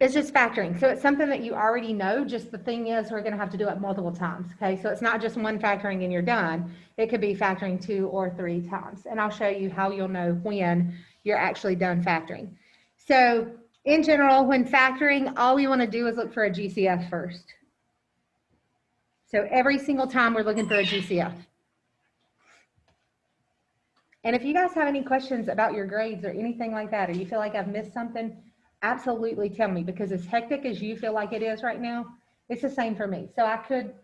It's just factoring. So it's something that you already know. Just the thing is, we're going to have to do it multiple times. Okay. So it's not just one factoring and you're done. It could be factoring 2 or 3 times. And I'll show you how you'll know when you're actually done factoring. So in general, when factoring, all we want to do is look for a GCF first. So every single time we're looking for a GCF. And if you guys have any questions about your grades or anything like that, or you feel like I've missed something, absolutely tell me, because as hectic as you feel like it is right now, it's the same for me. So I could,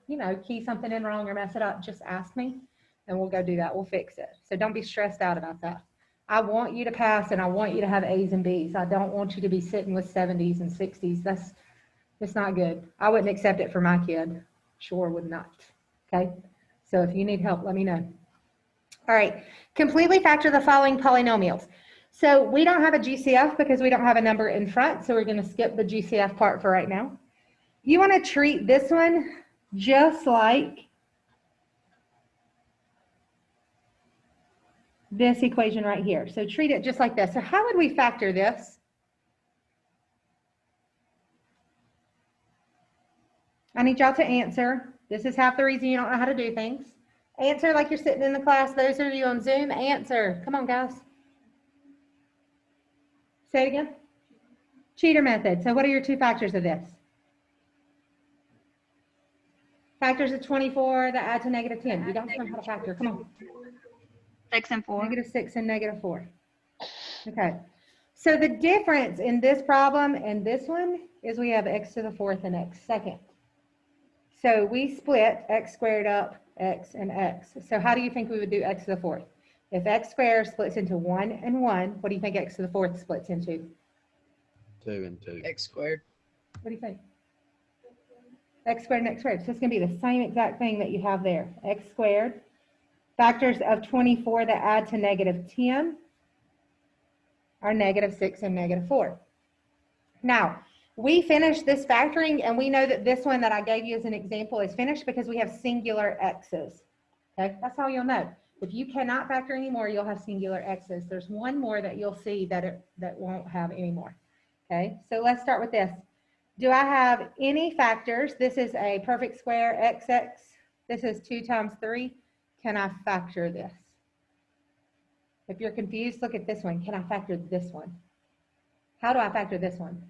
key something in wrong or mess it up. Just ask me and we'll go do that. We'll fix it. So don't be stressed out about that. I want you to pass and I want you to have A's and B's. I don't want you to be sitting with 70s and 60s. It's not good. I wouldn't accept it for my kid. Sure would not. Okay. So if you need help, let me know. All right. Completely factor the following polynomials. So we don't have a GCF because we don't have a number in front. So we're going to skip the GCF part for right now. You want to treat this one just like this equation right here. So treat it just like this. So how would we factor this? I need y'all to answer. This is half the reason you don't know how to do things. Answer like you're sitting in the class. Those of you on Zoom, answer. Come on, guys. Say it again. Cheater method. So what are your two factors of this? Factors of 24 that add to negative 10. You don't know how to factor. Come on. 6 and 4. Negative 6 and negative 4. Okay. So the difference in this problem and this one is we have x to the fourth and x second. So we split x squared up, x and x. So how do you think we would do x to the fourth? If x squared splits into 1 and 1, what do you think x to the fourth splits into? 2 and 2. X squared. What do you think? X squared and x squared. So it's going to be the same exact thing that you have there. X squared. Factors of 24 that add to negative 10 are negative 6 and negative 4. Now, we finished this factoring, and we know that this one that I gave you as an example is finished because we have singular x's. Okay, that's how you'll know. If you cannot factor anymore, you'll have singular x's. There's one more that you'll see that won't have any more. Okay, so let's start with this. Do I have any factors? This is a perfect square xx. This is 2 times 3. Can I factor this? If you're confused, look at this one. Can I factor this one? How do I factor this one?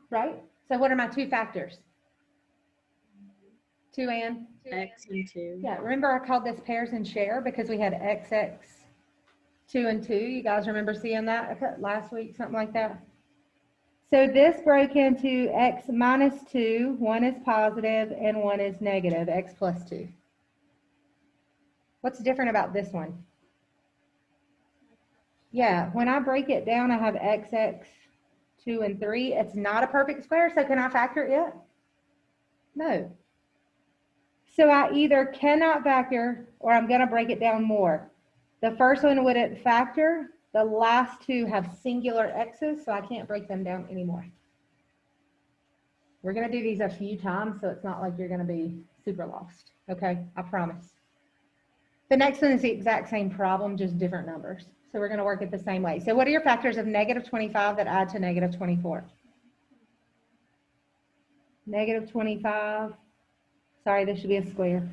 Right? So what are my two factors? 2 and? X and 2. Yeah, remember I called this pairs and share because we had XX 2 and 2. You guys remember seeing that last week, something like that? So this broke into x minus 2, 1 is positive and 1 is negative, x plus 2. What's different about this one? Yeah, when I break it down, I have xx 2 and 3. It's not a perfect square, so can I factor it? No. So I either cannot factor or I'm going to break it down more. The first one wouldn't factor. The last two have singular x's, so I can't break them down anymore. We're going to do these a few times, so it's not like you're going to be super lost. Okay, I promise. The next one is the exact same problem, just different numbers. So we're going to work it the same way. So what are your factors of negative 25 that add to negative 24? Negative 25. Sorry, this should be a square.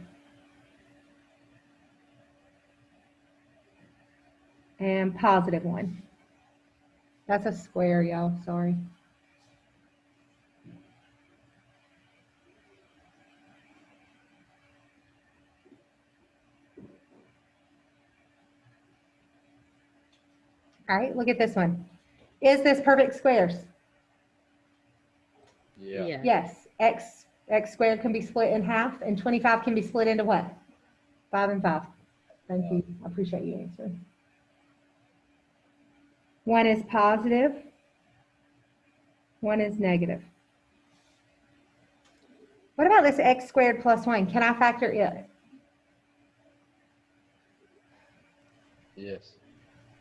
And positive 1. That's a square, y'all. Sorry. All right, look at this one. Is this perfect squares? Yeah. Yes. X squared can be split in half, and 25 can be split into what? 5 and 5. Thank you. I appreciate you answering. 1 is positive. 1 is negative. What about this x squared plus 1? Can I factor it? Yes.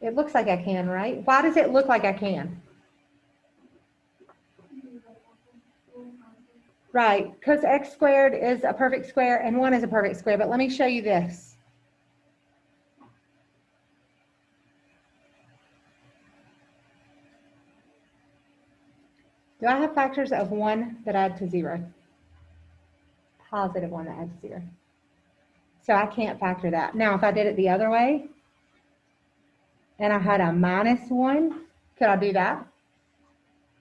It looks like I can, right? Why does it look like I can? Right, because x squared is a perfect square and 1 is a perfect square, but let me show you this. Do I have factors of 1 that add to 0? Positive 1 that adds to 0. So I can't factor that. Now, if I did it the other way, and I had a -1, could I do that?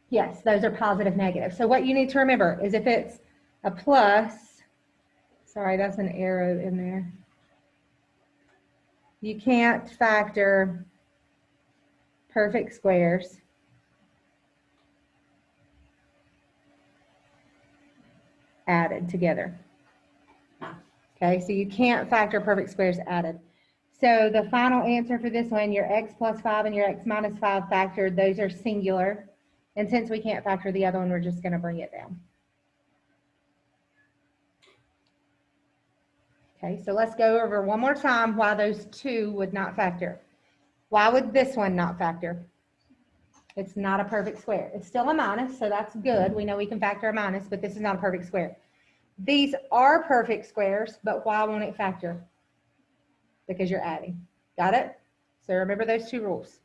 Yes, those are positive, negative. So what you need to remember is if it's a plus, sorry, that's an arrow in there. You can't factor perfect squares added together. Okay, so you can't factor perfect squares added. So the final answer for this one, your x plus 5 and your x minus 5 factored, those are singular. And since we can't factor the other one, we're just going to bring it down. Okay, so let's go over one more time why those two would not factor. Why would this one not factor? It's not a perfect square. It's still a minus, so that's good. We know we can factor a minus, but this is not a perfect square. These are perfect squares, but why won't it factor? Because you're adding. Got it? So remember those two rules.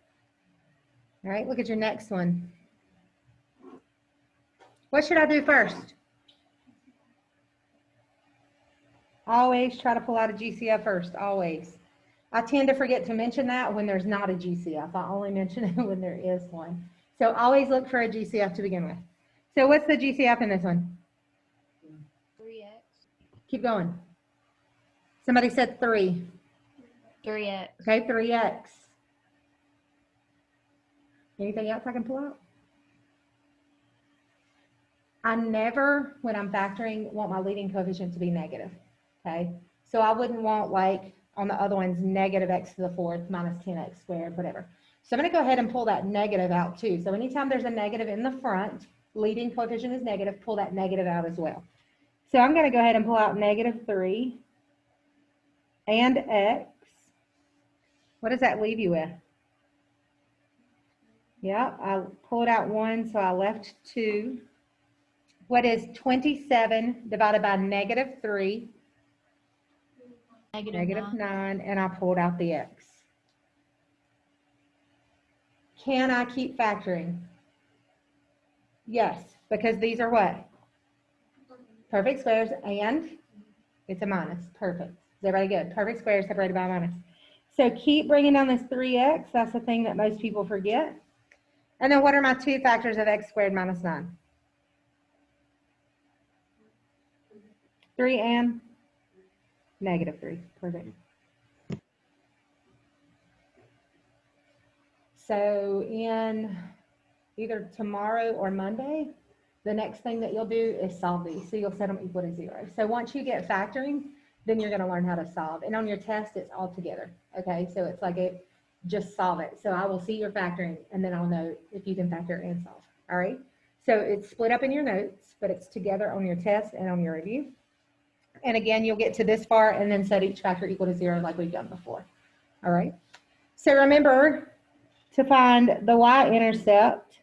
All right, look at your next one. What should I do first? Always try to pull out a GCF first, always. I tend to forget to mention that when there's not a GCF. I only mention it when there is one. So always look for a GCF to begin with. So what's the GCF in this one? 3x. Keep going. Somebody said 3. 3x. Okay, 3x. Anything else I can pull out? I never, when I'm factoring, want my leading coefficient to be negative. Okay, so I wouldn't want, like on the other ones, negative x to the 4th minus 10x squared, whatever. So I'm going to go ahead and pull that negative out too. So anytime there's a negative in the front, leading coefficient is negative, pull that negative out as well. So I'm going to go ahead and pull out -3 and x. What does that leave you with? Yeah, I pulled out 1, so I left 2. What is 27 divided by -3? -9, and I pulled out the x. Can I keep factoring? Yes, because these are what? Perfect squares, and it's a minus. Perfect. Is everybody good? Perfect squares separated by a minus. So keep bringing down this 3x. That's the thing that most people forget. And then what are my two factors of x squared minus 9? 3 and -3. Perfect. So in either tomorrow or Monday, the next thing that you'll do is solve these. So you'll set them equal to 0. So once you get factoring, then you're going to learn how to solve. And on your test, it's all together. Okay, so it's like just solve it. So I will see your factoring, and then I'll know if you can factor and solve. All right. So it's split up in your notes, but it's together on your test and on your review. And again, you'll get to this far and then set each factor equal to 0 like we've done before. All right. So remember, to find the y-intercept,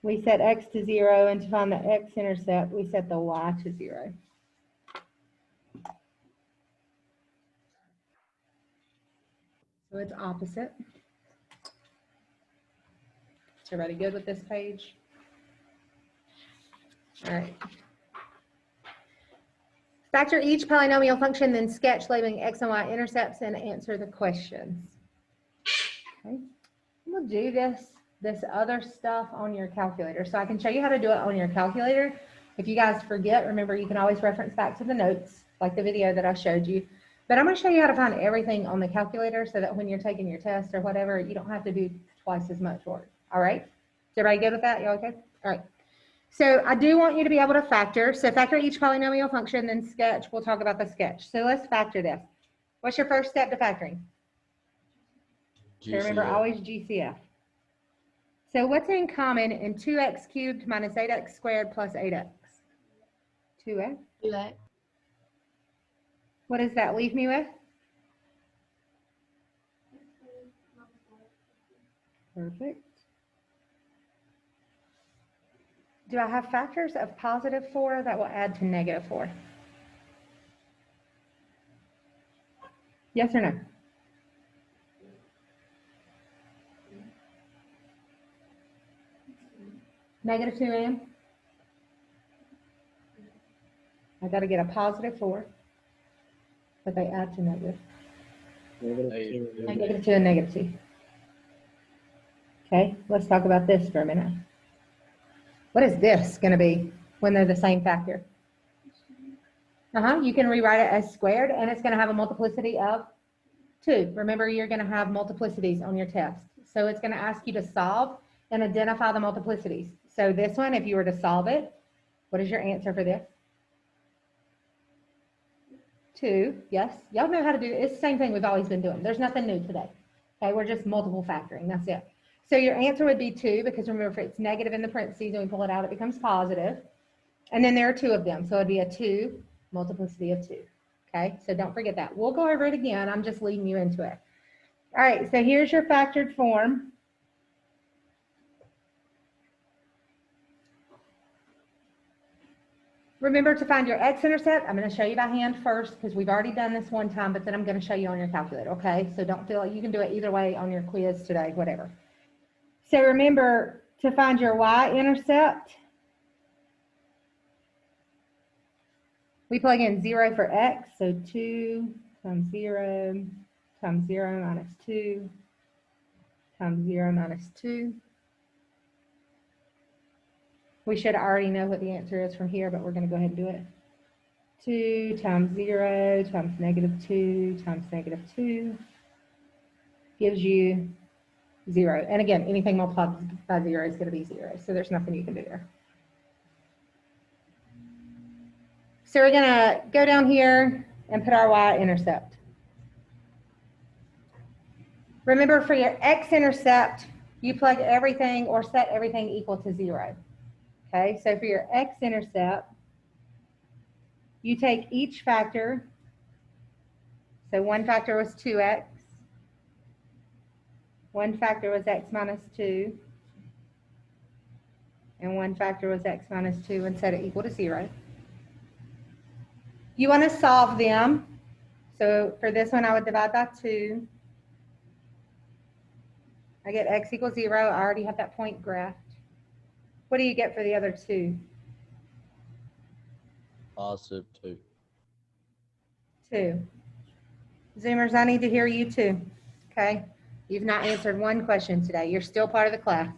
we set x to 0, and to find the x-intercept, we set the y to 0. So it's opposite. Is everybody good with this page? All right. Factor each polynomial function, then sketch labeling x and y intercepts and answer the questions. Okay. We'll do this other stuff on your calculator. So I can show you how to do it on your calculator. If you guys forget, remember, you can always reference back to the notes, like the video that I showed you. But I'm going to show you how to find everything on the calculator so that when you're taking your test or whatever, you don't have to do twice as much work. All right? Is everybody good with that? You okay? All right. So I do want you to be able to factor. So factor each polynomial function, then sketch. We'll talk about the sketch. So let's factor this. What's your first step to factoring? So remember, GCF. always GCF. So what's in common in 2x cubed minus 8x squared plus 8x? 2x. 2x. What does that leave me with? Perfect. Do I have factors of +4 that will add to -4? Yes or no? Negative 2m. I got to get a positive 4, but they add to negative. Negative two. Negative 2 and negative 2. Okay, let's talk about this for a minute. What is this going to be when they're the same factor? You can rewrite it as squared, and it's going to have a multiplicity of 2. Remember, you're going to have multiplicities on your test. So it's going to ask you to solve and identify the multiplicities. So this one, if you were to solve it, what is your answer for this? 2, yes. Y'all know how to do it. It's the same thing we've always been doing. There's nothing new today. Okay, we're just multiple factoring. That's it. So your answer would be 2, because remember, if it's negative in the parentheses and we pull it out, it becomes positive. And then there are 2 of them. So it'd be a 2 multiplicity of 2. Okay, so don't forget that. We'll go over it again. I'm just leading you into it. All right, so here's your factored form. Remember to find your x-intercept. I'm going to show you by hand first because we've already done this one time, but then I'm going to show you on your calculator, okay? So don't feel like you can do it either way on your quiz today, whatever. So remember to find your y-intercept. We plug in 0 for x, so 2 times 0 minus 2 times 0 minus 2. We should already know what the answer is from here, but we're going to go ahead and do it. 2 times 0 times negative 2 times negative 2 gives you 0. And again, anything multiplied by 0 is going to be 0, so there's nothing you can do there. So we're going to go down here and put our y-intercept. Remember, for your x-intercept, you plug everything or set everything equal to 0. Okay, so for your x-intercept, you take each factor. So one factor was 2x. One factor was x minus 2. And one factor was x minus 2 and set it equal to 0. You want to solve them. So for this one, I would divide by 2. I get x equals 0. I already have that point graphed. What do you get for the other 2? Positive 2. 2. Zoomers, I need to hear you too. Okay? You've not answered one question today. You're still part of the class.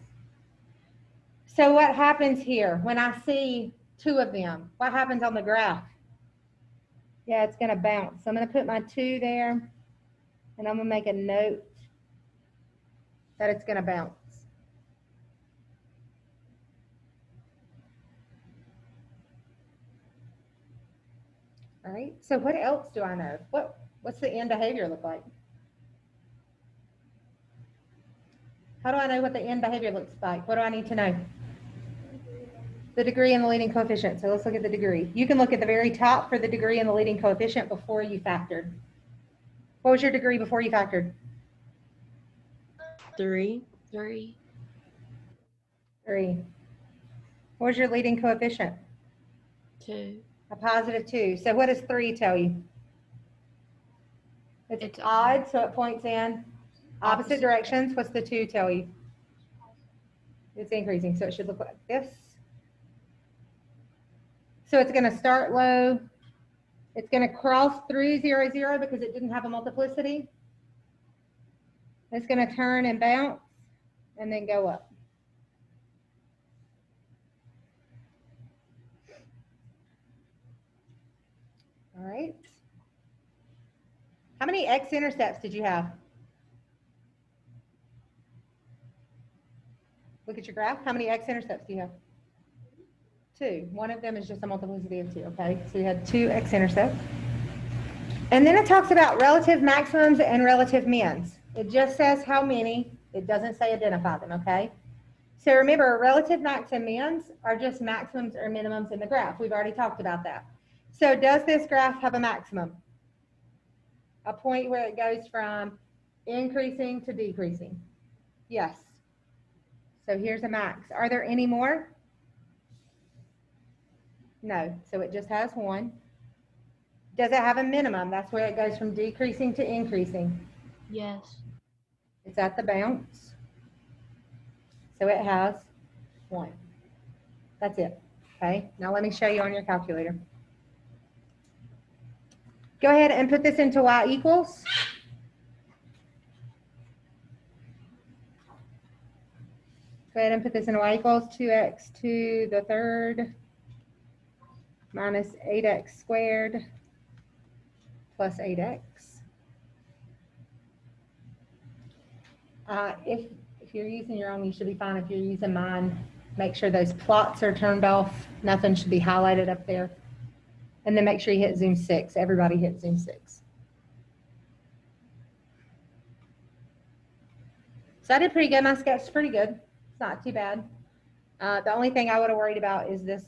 So what happens here? When I see 2 of them, what happens on the graph? Yeah, it's going to bounce. So I'm going to put my 2 there, and I'm going to make a note that it's going to bounce. All right, so what else do I know? What's the end behavior look like? How do I know what the end behavior looks like? What do I need to know? The degree and the leading coefficient. So let's look at the degree. You can look at the very top for the degree and the leading coefficient before you factored. What was your degree before you factored? 3. 3. 3. What was your leading coefficient? 2. A positive 2. So what does 3 tell you? It's odd, so it points in opposite directions. What's the 2 tell you? It's increasing, so it should look like this. So it's going to start low. It's going to cross through 0, 0 because it didn't have a multiplicity. It's going to turn and bounce and then go up. All right. How many x-intercepts did you have? Look at your graph. How many x-intercepts do you have? 2. One of them is just a multiplicity of 2, okay? So you had 2 x-intercepts. And then it talks about relative maximums and relative mins. It just says how many. It doesn't say identify them, okay? So remember, relative max and mins are just maximums or minimums in the graph. We've already talked about that. So does this graph have a maximum? A point where it goes from increasing to decreasing? Yes. So here's a max. Are there any more? No. So it just has 1. Does it have a minimum? That's where it goes from decreasing to increasing. Yes. It's at the bounce. So it has 1. That's it. Okay, now let me show you on your calculator. Go ahead and put this into y equals. Go ahead and put this in y equals 2x to the third minus 8x squared plus 8x. If you're using your own, you should be fine. If you're using mine, make sure those plots are turned off. Nothing should be highlighted up there. And then make sure you hit zoom 6. Everybody hit zoom 6. So I did pretty good. My sketch is pretty good. It's not too bad. The only thing I would have worried about is this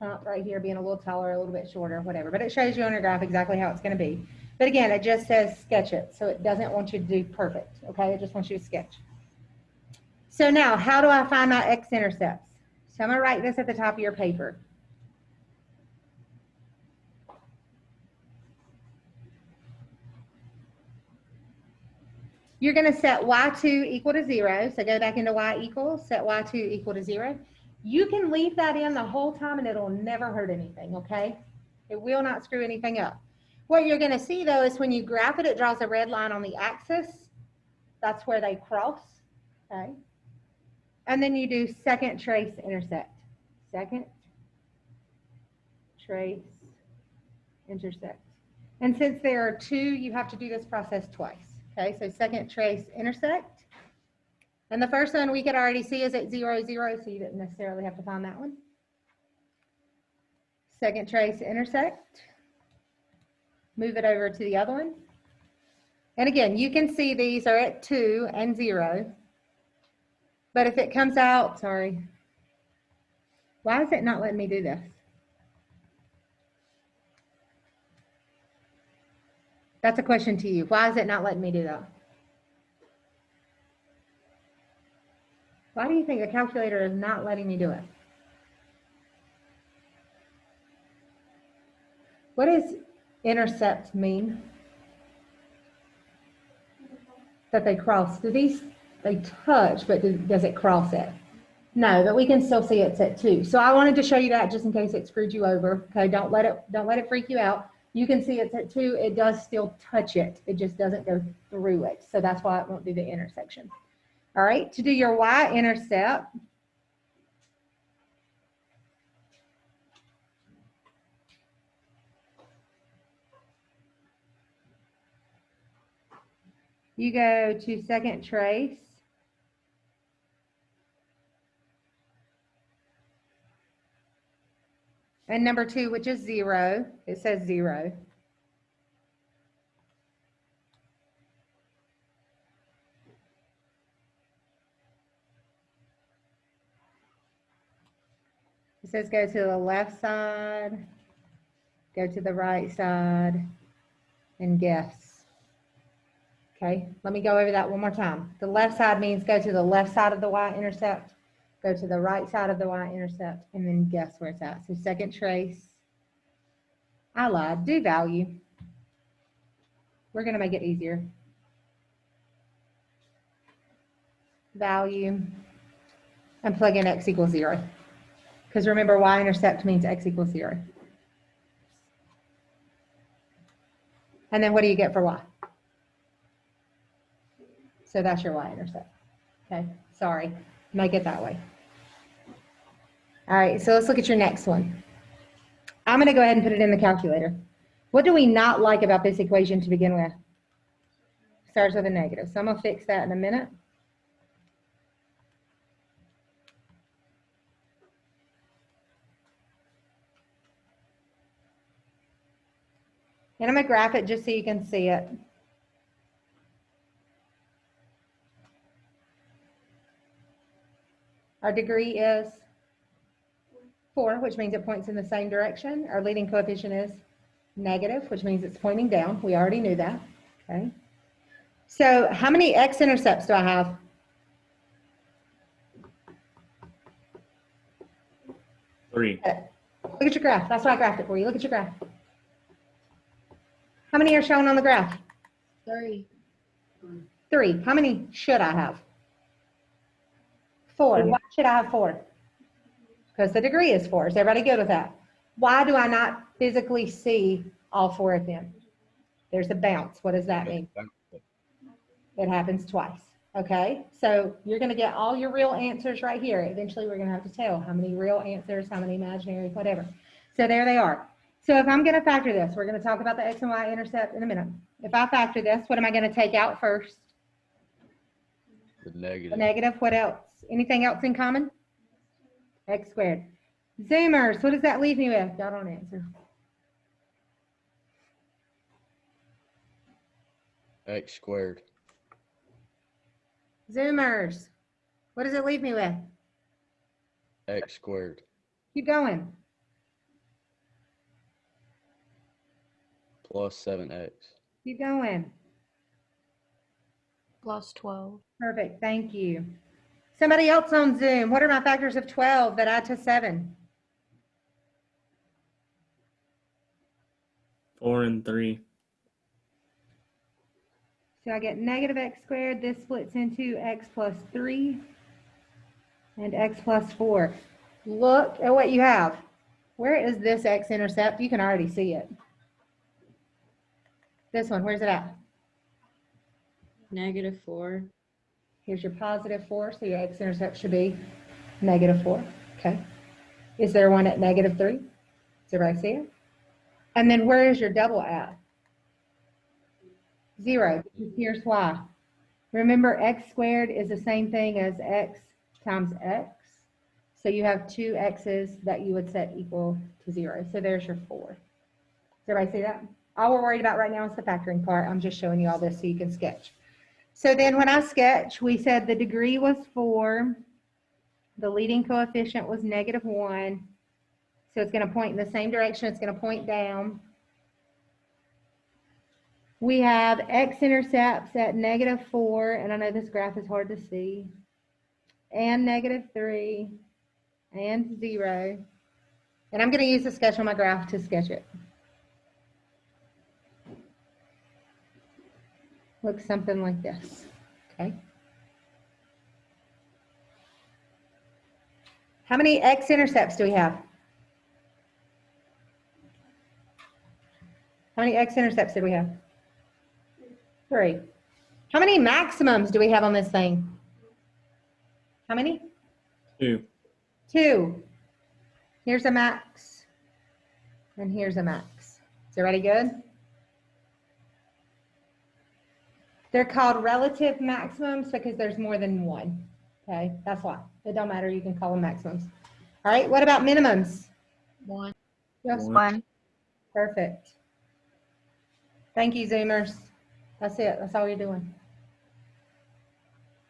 hump right here being a little taller, a little bit shorter, whatever. But it shows you on your graph exactly how it's going to be. But again, it just says sketch it. So it doesn't want you to do perfect. Okay, it just wants you to sketch. So now, how do I find my x-intercepts? So I'm going to write this at the top of your paper. You're going to set y2 equal to 0. So go back into y equals, set y2 equal to 0. You can leave that in the whole time and it'll never hurt anything, okay? It will not screw anything up. What you're going to see, though, is when you graph it, it draws a red line on the axis. That's where they cross, okay? And then you do second trace intersect. Second trace intersect. And since there are two, you have to do this process twice. Okay, so second trace intersect. And the first one we could already see is at 0, 0, so you didn't necessarily have to find that one. Second trace intersect. Move it over to the other one. And again, you can see these are at 2 and 0. But if it comes out, sorry, why is it not letting me do this? That's a question to you. Why is it not letting me do that? Why do you think the calculator is not letting me do it? What does intercept mean? That they cross. Do these, they touch, but does it cross it? No, but we can still see it's at 2. So I wanted to show you that just in case it screwed you over. Okay, don't let it freak you out. You can see it's at 2. It does still touch it. It just doesn't go through it. So that's why it won't do the intersection. All right, to do your y-intercept, you go to second trace. And number 2, which is 0, it says 0. It says go to the left side, go to the right side, and guess. Okay, let me go over that one more time. The left side means go to the left side of the y-intercept, go to the right side of the y-intercept, and then guess where it's at. So second trace, I lied, do value. We're going to make it easier. Value, and plug in x equals 0. Because remember, y-intercept means x equals 0. And then what do you get for y? So that's your y-intercept. Okay, sorry, make it that way. All right, so let's look at your next one. I'm going to go ahead and put it in the calculator. What do we not like about this equation to begin with? Starts with a negative. So I'm going to fix that in a minute. And I'm going to graph it just so you can see it. Our degree is 4, which means it points in the same direction. Our leading coefficient is negative, which means it's pointing down. We already knew that. Okay. So how many x-intercepts do I have? Three. Look at your graph. That's why I graphed it for you. Look at your graph. How many are shown on the graph? 3. 3. How many should I have? 4. Why should I have 4? because the degree is 4. Is everybody good with that? Why do I not physically see all 4 of them? There's a bounce. What does that mean? It happens twice. Okay, so you're going to get all your real answers right here. Eventually, we're going to have to tell how many real answers, how many imaginary, whatever. So there they are. So if I'm going to factor this, we're going to talk about the x and y intercept in a minute. If I factor this, what am I going to take out first? The The negative. negative. What else? Anything else in common? X squared. Zoomers, what does that leave me with? Y'all don't answer. X squared. Zoomers, what does it leave me with? X squared. Keep going. Plus 7x. Keep going. Plus 12. Perfect. Thank you. Somebody else on Zoom. What are my factors of 12 that add to 7? 4 and 3. So I get negative x squared. This splits into x plus 3 and x plus 4. Look at what you have. Where is this x-intercept? You can already see it. This one, where's it at? -4. Here's your positive 4, so your x-intercept should be -4. Okay. Is there one at -3? Does everybody see it? And then where is your double at? 0. Here's why. Remember, x squared is the same thing as x times x. So you have 2 x's that you would set equal to 0. So there's your 4. Does everybody see that? All we're worried about right now is the factoring part. I'm just showing you all this so you can sketch. So then when I sketch, we said the degree was 4. The leading coefficient was -1. So it's going to point in the same direction. It's going to point down. We have x-intercepts at -4, and I know this graph is hard to see, and -3, and 0. And I'm going to use the sketch on my graph to sketch it. Looks something like this, okay? How many x-intercepts do we have? How many x-intercepts did we have? 3. How many maximums do we have on this thing? How many? 2. 2. Here's a max, and here's a max. Is everybody good? They're called relative maximums because there's more than one. Okay, that's why. It don't matter, you can call them maximums. All right, what about minimums? 1. Yes. 1. Perfect. Thank you, Zoomers. That's it. That's all you're doing.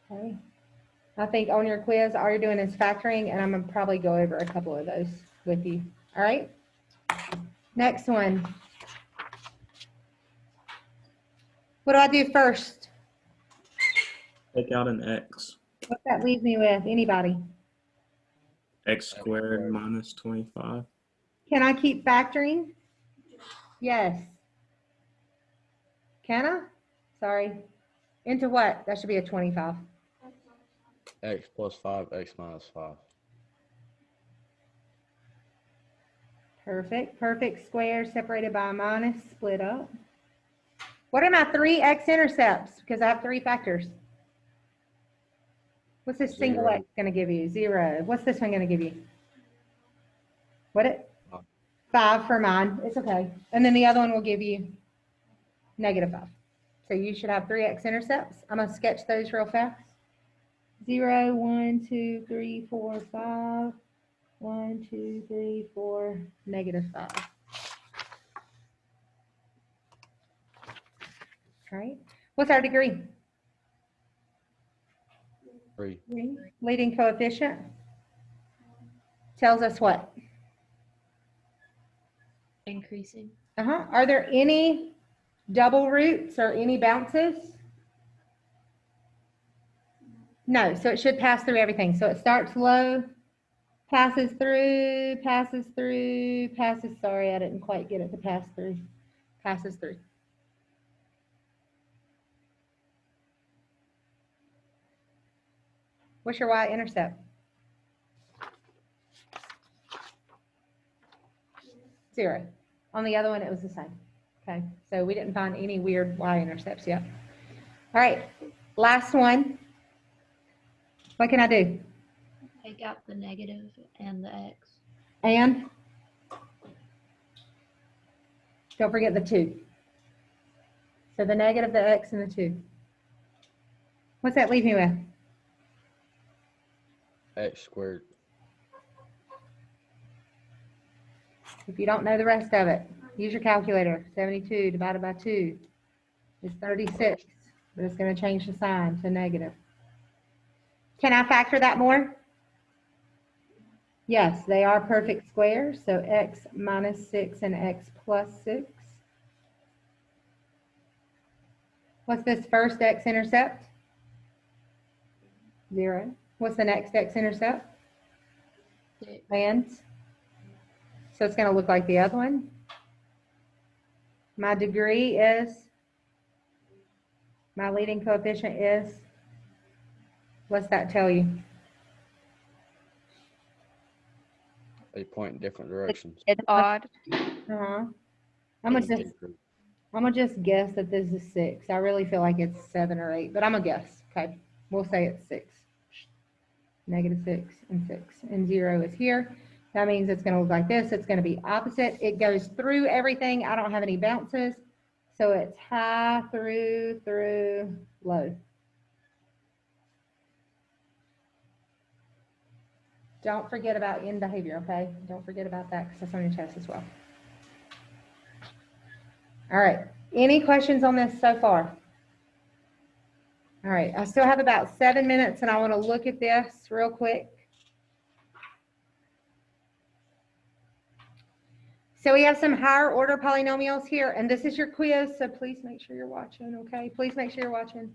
Okay. I think on your quiz, all you're doing is factoring, and I'm going to probably go over a couple of those with you. All right. Next one. What do I do first? Take out an x. What's that leave me with? Anybody? X squared minus 25. Can I keep factoring? Yes. Can I? Sorry. Into what? That should be a 25. X plus 5, x minus 5. Perfect. Perfect square separated by a minus, split up. What are my 3 x-intercepts? Because I have 3 factors. What's this single 0. x going to give you? 0. What's this one going to give you? What it? 5 for mine. It's okay. And then the other one will give you -5. So you should have 3 x-intercepts. I'm going to sketch those real fast. 0, 1, 2, 3, 4, 5. 1, 2, 3, 4, -5. All right. What's our degree? 3. Leading coefficient tells us what? Increasing. Are there any double roots or any bounces? No, so it should pass through everything. So it starts low, passes through, passes through, passes, sorry, I didn't quite get it to pass through, passes through. What's your y-intercept? 0. On the other one, it was the same. Okay, so we didn't find any weird y-intercepts yet. All right, last one. What can I do? Take out the negative and the x. And don't forget the 2. So the negative, the x, and the 2. What's that leave me with? X squared. If you don't know the rest of it, use your calculator. 72 divided by 2 is 36, but it's going to change the sign to negative. Can I factor that more? Yes, they are perfect squares, so x minus 6 and x plus 6. What's this first x-intercept? 0. What's the next x-intercept? 6. And so it's going to look like the other one. My degree is, my leading coefficient is, what's that tell you? They point in different directions. It's odd. Uh-huh. Increase. I'm gonna just guess that this is 6. I really feel like it's 7 or 8, but I'm gonna guess. Okay, we'll say it's 6. Negative 6 and 6, and 0 is here. That means it's gonna look like this. It's gonna be opposite. It goes through everything. I don't have any bounces, so it's high through low. Don't forget about end behavior, okay? Don't forget about that because that's on your test as well. All right, any questions on this so far? All right, I still have about 7 minutes and I want to look at this real quick. So we have some higher order polynomials here, and this is your quiz, so please make sure you're watching, okay? Please make sure you're watching.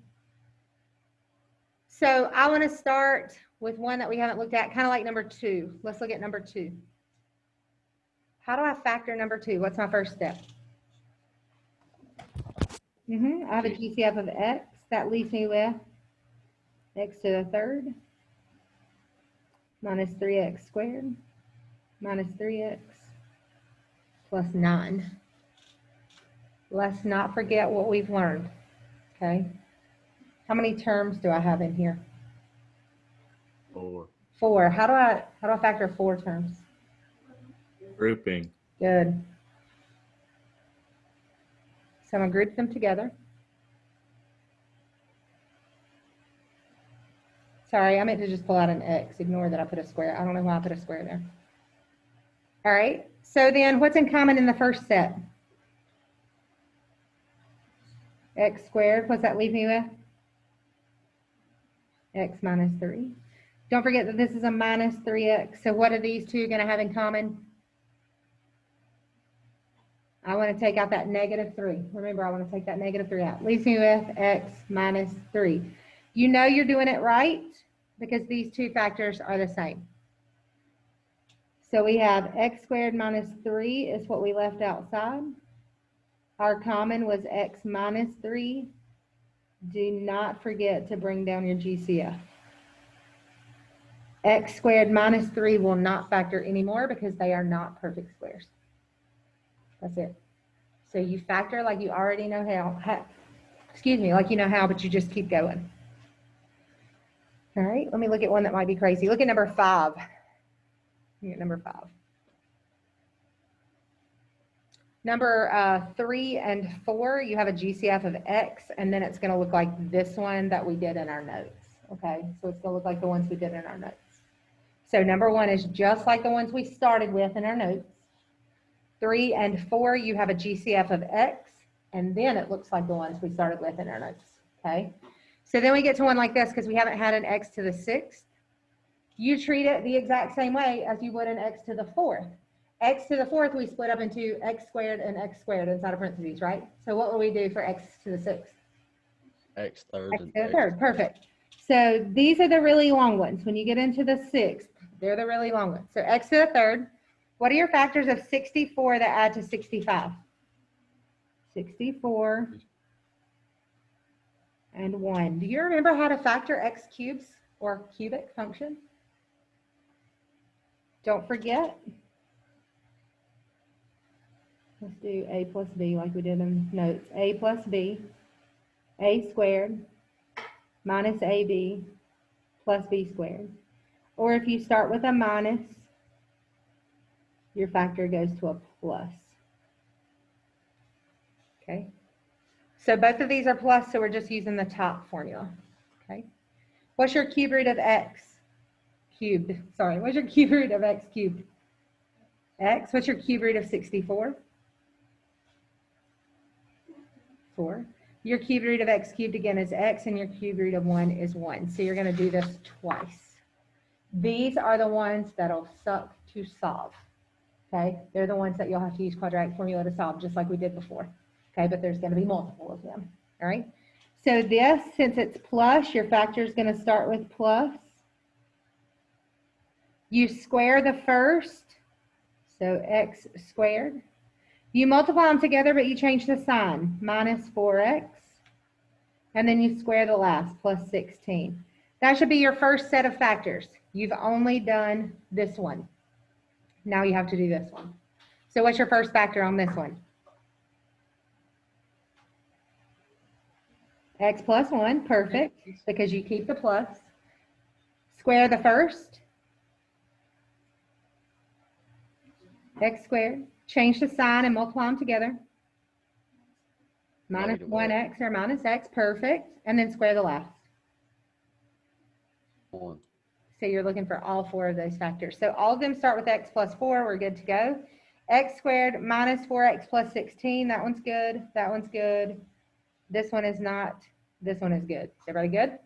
So I want to start with one that we haven't looked at, kind of like number 2. Let's look at number 2. How do I factor number 2? What's my first step? I have a GCF of x. That leaves me with x to the third minus 3x squared minus 3x plus 9. Let's not forget what we've learned, okay? How many terms do I have in here? 4. 4. How do I factor 4 terms? Grouping. Good. So I'm gonna group them together. Sorry, I meant to just pull out an x. Ignore that I put a square. I don't know why I put a square there. All right, so then what's in common in the first set? X squared, what's that leave me with? X minus 3. Don't forget that this is a minus 3x. So what are these two going to have in common? I want to take out that negative 3. Remember, I want to take that negative 3 out. Leaves me with x minus 3. You know you're doing it right because these two factors are the same. So we have x squared minus 3 is what we left outside. Our common was x minus 3. Do not forget to bring down your GCF. X squared minus 3 will not factor anymore because they are not perfect squares. That's it. So you factor like you already know how, excuse me, like you know how, but you just keep going. All right, let me look at one that might be crazy. Look at number 5. Look at number 5. Number 3 and 4, you have a GCF of x, and then it's going to look like this one that we did in our notes. Okay, so it's going to look like the ones we did in our notes. So number 1 is just like the ones we started with in our notes. 3 and 4, you have a GCF of x, and then it looks like the ones we started with in our notes. Okay, so then we get to one like this because we haven't had an x to the 6th. You treat it the exact same way as you would an x to the 4th. X to the 4th, we split up into x squared and x squared inside of parentheses, right? So what will we do for x to the 6th? X third. X And to the X. third, perfect. So these are the really long ones. When you get into the 6th, they're the really long ones. So x to the third. What are your factors of 64 that add to 65? 64 and 1. Do you remember how to factor x cubes or cubic function? Don't forget. Let's do a plus b like we did in notes. A plus b, a squared minus ab plus b squared. Or if you start with a minus, your factor goes to a plus. Okay? So both of these are plus, so we're just using the top formula. Okay? What's your cube root of x cubed? Sorry, what's your cube root of x cubed? X. What's your cube root of 64? 4. Your cube root of x cubed again is x, and your cube root of 1 is 1. So you're going to do this twice. These are the ones that'll suck to solve. Okay? They're the ones that you'll have to use quadratic formula to solve, just like we did before. Okay? But there's going to be multiple of them. All right? So this, since it's plus, your factor is going to start with plus. You square the first, so x squared. You multiply them together, but you change the sign, minus 4x. And then you square the last, plus 16. That should be your first set of factors. You've only done this one. Now you have to do this one. So what's your first factor on this one? X plus 1, perfect, because you keep the plus. Square the first. X squared. Change the sign and multiply them together. Minus Negative 1x or minus x, perfect. And then square the last. 1. So you're looking for all 4 of those factors. So all of them start with x plus 4. We're good to go. X squared minus 4x plus 16. That one's good. That one's good. This one is not. This one is good. Everybody good?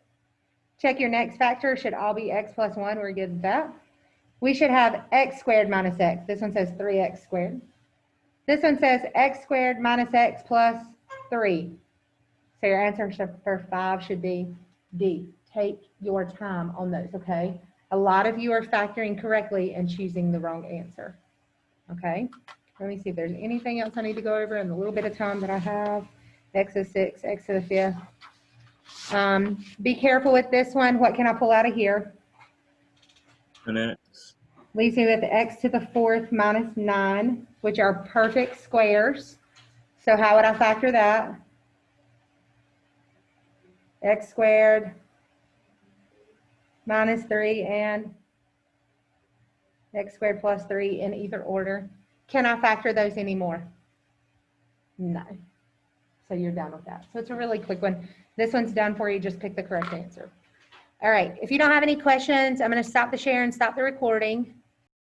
Check your next factor. Should all be x plus 1. We're good with that. We should have x squared minus x. This one says 3x squared. This one says x squared minus x plus 3. So your answer for 5 should be D. Take your time on those, okay? A lot of you are factoring correctly and choosing the wrong answer, okay? Let me see if there's anything else I need to go over in the little bit of time that I have. X to the 6th, x to the 5th. Be careful with this one. What can I pull out of here? An X. Leaves me with x to the 4th minus 9, which are perfect squares. So how would I factor that? X squared minus 3 and x squared plus 3 in either order. Can I factor those anymore? No. So you're done with that. So it's a really quick one. This one's done for you. Just pick the correct answer. All right. If you don't have any questions, I'm going to stop the share and stop the recording.